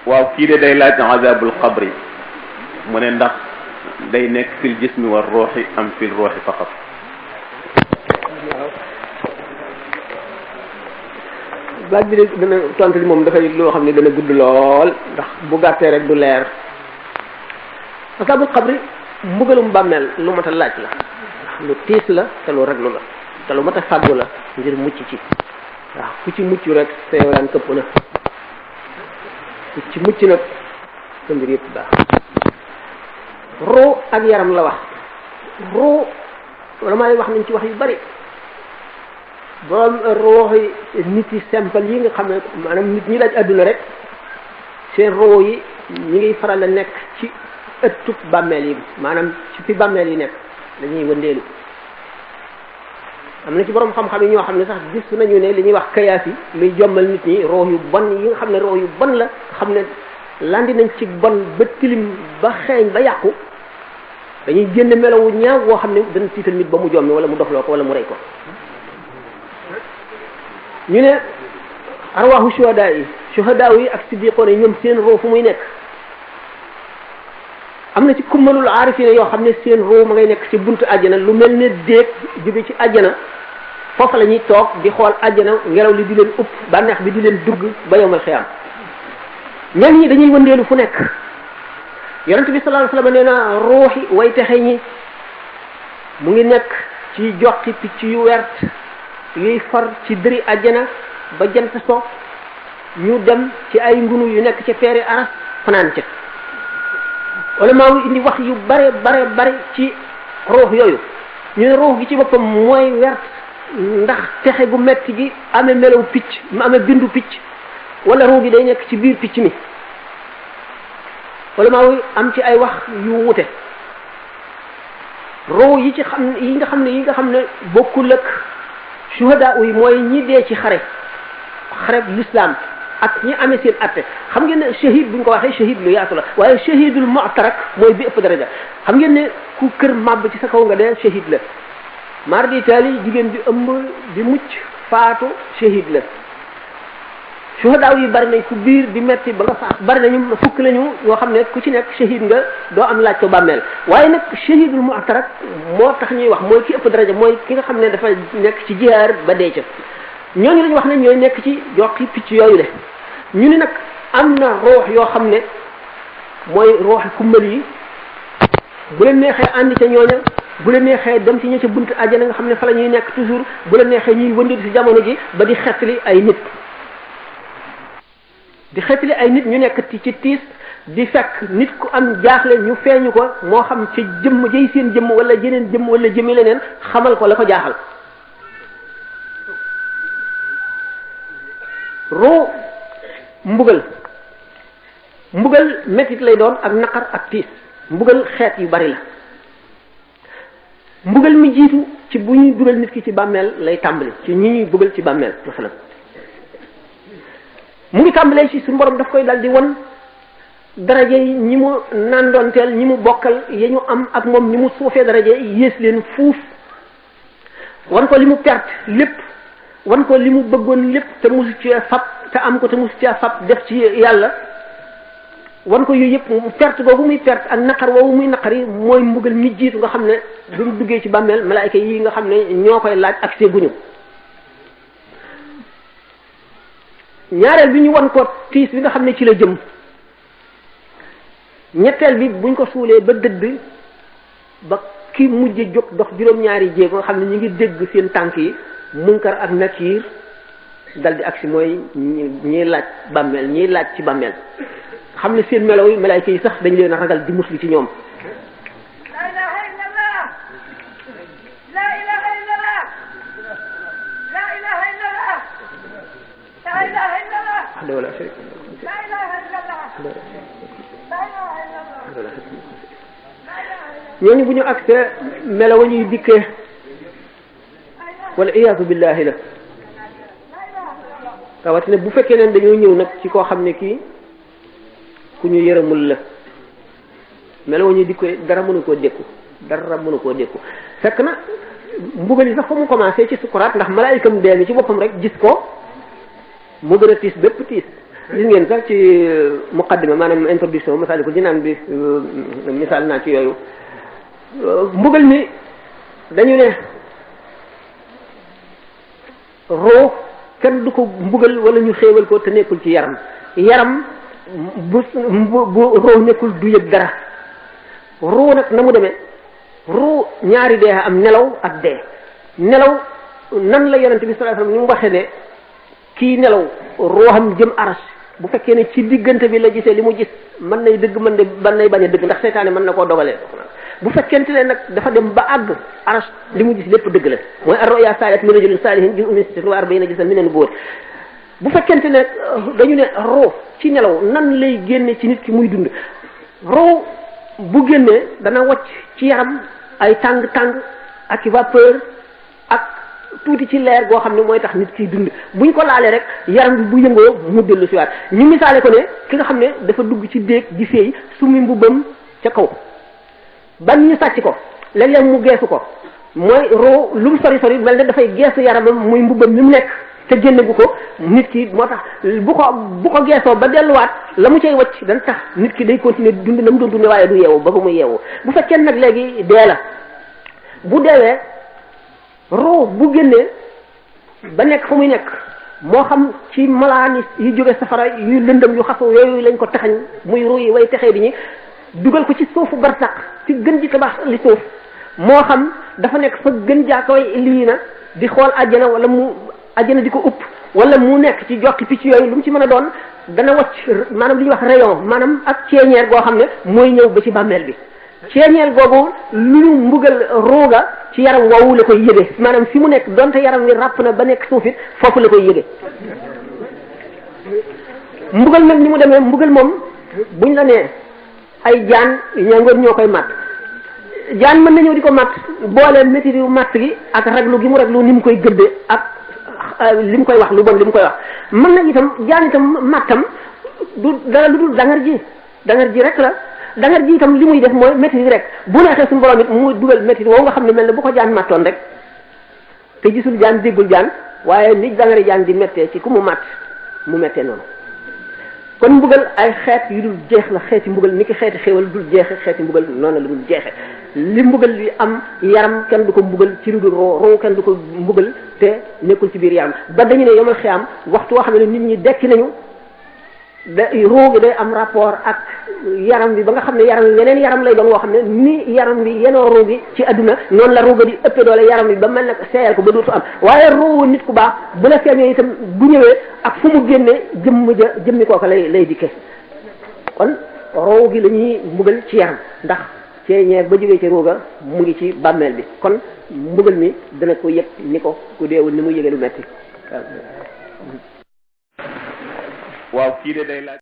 waaw kii de day laaj azabul qabri mu ne ndax day nekk fil jismi war ruuxi am fil ruuxi faqat. laaj bi de dana tontu li moom dafay loo xam ne dana gudd lool ndax bu gàttee rek du leer. azabul qabri mbugalum bàmmeel lu mat a laaj la lu tiis la te lu raglu la te lu mat a fàggu la ngir mucc ci waaw ku ci mucc rek sa yow këpp na ku ci mucc nag sa mbir yëpp baax. ruu ak yaram la wax ruu wala maa wax nañ ci wax yu bari borom ruux yi nit yi simple yi nga xam ne maanaam nit ñi laaj àdduna rek seen ruu yi ñi ngi faral a nekk ci ëttub bàmmeel yi maanaam ci fi bàmmeel yi nekk dañuy wëndeelu. am na ci borom xam-xam yi ñoo xam ne sax gis nañu ne li ñuy wax kayaas yi luy jommal nit ñi roo yu bon yi nga xam ne roo yu bon la xam ne landi nañ ci bon ba tilim ba xeeñ ba yàqu dañuy génne melowu ñaaw woo xam ne dana tiital nit ba mu jommi wala mu dofloo ko wala mu rey ko. ñu ne arwaaxu shuhadaa yi ak siddiqoon yi ñoom seen roo fu muy nekk am na ci kummalul aarifina yoo xam ne seen roo ma ngay nekk ci buntu àjjana lu mel ne déeg jóge ci àjjana foofu la ñuy toog di xool àjjana ngelaw li di leen upp bànneex bi di leen dugg ba yowmal xiyaam. ñenn ñi dañuy wëndeelu fu nekk yonent bi sallallahu alayhi wasallam nee na ruuxi way texe ñi mu ngi nekk ci joxi picc yu wert yuy far ci dëri àjjana ba jant so ñu dem ci ay ngunu yu nekk ci feeri aras fanaan ca wala maa indi wax yu bare ci ruux yooyu ñu ne ruux gi ci boppam mooy wert ndax texe gu metti gi amee melaw picc mu amee bindu picc wala ruux gi day nekk ci biir picc mi wala maa am ci ay wax yu wute ruux yi nga xam ne bokkul ak shuhada yi mooy ñi dee ci xare l'islam ak ñi amee seen atte xam ngeen ne shahid buñ ko waxee shahid lu yaatu la waaye shahidul mu'tarak mooy bi ëpp daraja xam ngeen ne ku kër màbb ci sa kaw nga dee shahid la mar di taali jigéen bi ëmb di mucc faatu shahid la shuhada yi bari nañ ku biir di metti ba nga faat bari nañu fukk lañu yoo xam ne ku ci nekk shahid nga doo am laaj ko bàmmeel waaye nag shahidul mu'tarak moo tax ñuy wax mooy ki ëpp daraja mooy ki nga xam ne dafa nekk ci jihaar ba dee ca ñooñu lañu wax ne ñooy nekk ci joxi picc yooyu le ñu ni nag am na ruux yoo xam ne mooy ruuxi kumbal yi bu leen neexee ànd ca ñooña bu leen neexee dem ci ña ca buntu àjjana nga xam ne fa la ñuy nekk toujours bu leen neexee ñuy wëndeelu ci jamono ji ba di xettali ay nit ñu nekk ci tiis di fekk nit ku am jaaxle ñu feeñu ko moo xam ci jëmm jëy seen jëmm wala jeneen jëmm wala jëmmi leneen xamal ko la ko jaaxal. roo mbugal mettit lay doon ak naqar ak tiis mbugal xeet yu bari la mbugal mi jiitu ci bu ñuy dugal nit ki ci bàmmeel lay tàmbali ci ñi ñuy dugal ci bàmmeel masalan mu ngi tàmbalee ci suñu borom daf koy dal di won daraje yi ñi mu nandoonteel ñi mu bokkal ya ñu am ak moom ni mu suufee daraje yées leen fuuf wan ko li mu perte lépp wan ko li mu bëggoon lépp te musu ci fab te am ko te musu ci fab def ci yàlla wan ko yooyu yëpp perte boobu muy perte ak naqar woowu muy naqar yi mooy mbugal mi jiitu nga xam ne bi mu duggee ci bàmmeel malaayka yi nga xam ne ñoo koy laaj ak see guñu ñaareel bi ñu wan ko tiis bi nga xam ne ci la jëm ñetteel bi buñ ko suulee ba dëdd ba ki mujj jóg dox juróom-ñaari jéego nga xam ne ñu ngi dégg seen tànk yi munkar ak nakiir dal di agsi mooy ñiy laaj bàmmeel ñiy laaj ci bàmmeel xam ne seen melaw yi malaayka yi sax dañ leen a ragal di musli ci ñoom la ilaha illallah la ilaha illallah la ilaha illallah la ilaha illallah wahdahu la sharika la ilaha illallah la ilaha illallah ñooñu bu ñu agsee melaw ñuy dikkee wala iyaazu billahi la rawatina bu fekkee ne dañoo ñëw nag ci koo xam ne kii ku ñu yërëmul la melaw ñuy dikkee dara mënu koo dékku fekk na mbugal yi sax fa mu commencé ci sukuraat ndax malaayikam dee mi ci boppam rek gis ko mu gën a tiis bépp tiis gis ngeen sax ci muqaddima maanaam introduction Masaalikul Jinaan bi misaal naa ci yooyu mbugal mi dañu ne roo kenn du ko mbugal wala ñu xéewal ko te nekkul ci yaram bu roo nekkul du yëg dara roo nag na mu demee roo ñaari dee am nelaw ak dee nelaw nan la yonente bi sallallahu alayhi wasallam ni mu waxee ne kii nelaw rooxam jëm aras bu fekkee ne ci diggante bi la gisee li mu gis mën nay dëgg mën nay bañ a dëgg ndax seytaane mën na koo dogalee bu fekkente ne nag dafa dem ba àgg aras li mu gis lépp dëgg la mooy ar-ru'ya saalihat min rajulin saalihin juz'un min 46 juz'an min an-nubuwwah bu fekkente ne dañu ne roo ci nelaw nan lay génne ci nit ki muy dund roo bu génnee dana wacc ci yaram ay tàng-tàng ak i vapeur ak tuuti ci leer goo xam ne mooy tax nit kiy dund buñ ko laalee rek yaram bi bu yëngoo mu dellu siwaat ñu misaale ko ne ki nga xam ne dafa dugg ci déeg di féey sumi mbubbam ca kaw ban ñu sàcc ko léeg-léeg mu geesu ko mooy roo lu mu sori sori mel ne dafay geesu yaramam muy mbubbam mi mu nekk te génne gu ko nit ki moo tax bu ko geesoo ba delluwaat la mu cay wacc dana tax nit ki day continuer dund na mu doon dundee waaye du yeewu ba muy yeewu bu fekkee nag léegi dee la bu deewee roo bu génnee ba nekk fa muy nekk moo xam ci malaan yi jóge safara yu lëndëm yu xasaw yooyu lañ ko taxañ muy ruu yi way texee di ñi dugal ko ci suufu barsaq ci gën ji tabax li suuf moo xam dafa nekk fa gën jaakaway lii na di xool àjjana wala mu àjjana di ko upp wala mu nekk ci jokki picc yooyu lu mu ci mën a doon dana wacc maanaam li ñuy wax rayon maanaam ak ceeñeer goo xam ne mooy ñëw ba ci bàmmeel bi ceeñeel googu lu ñu mbugal rooga ci yaram woowu la koy yëge maanaam fi mu nekk donte yaram wi ràpp na ba nekk suufit foofu la koy yëge mbugal nag ni mu demee mbugal moom buñ la nee ay jaan ñangoor ñoo koy matt jaan mën na ñëw di ko matt boole métti yu matt gi ak raglu gi mu raglu ni mu koy gëdde ak li mu koy wax lu bon li mu koy wax mën na itam jaan itam mattam du dara lu dul dangar ji rek la dangar ji itam li muy def mooy métti rek bu neexee suñu borom it mu dugal métti woo nga xam ne mel ne bu ko jaan mattoon rek te gisul jaan déggul jaan waaye ni dangari jaan di méttee ci ku mu matt mu méttee noonu kon mbugal ay xeet yu dul jeex la xeeti mbugal ni ki xeeti xéewal dul jeexe xeeti mbugal noonu la dul jeexe li mbugal li am yaram kenn du ko mbugal ci lu dul roo kenn du ko mbugal te nekkul ci biir yaram ba dañu ne yomal xiyam waxtu woo xam ne nit ñi dekki nañu roo gi day am rapport ak yaram bi ba nga xam ne yaram bi yeneen yaram lay doon woo xam ne ni yaram bi yenoo roo gi ci adduna noonu la rooga di ëppee doole yaram bi ba mel nag seeyal ko ba dootu am waaye roo nit ku baax bu la feeñee itam bu ñëwee ak fu mu génnee jëmmi kooka lay dikke kon roo gi la ñuy mbugal ci yaram ndax ceeñeer ba jógee ci rooga mu ngi ci bàmmeel bi kon mbugal mi dana ko yëg ni ko ku deewul ni mu yëgee lu metti waaw kii de day laaj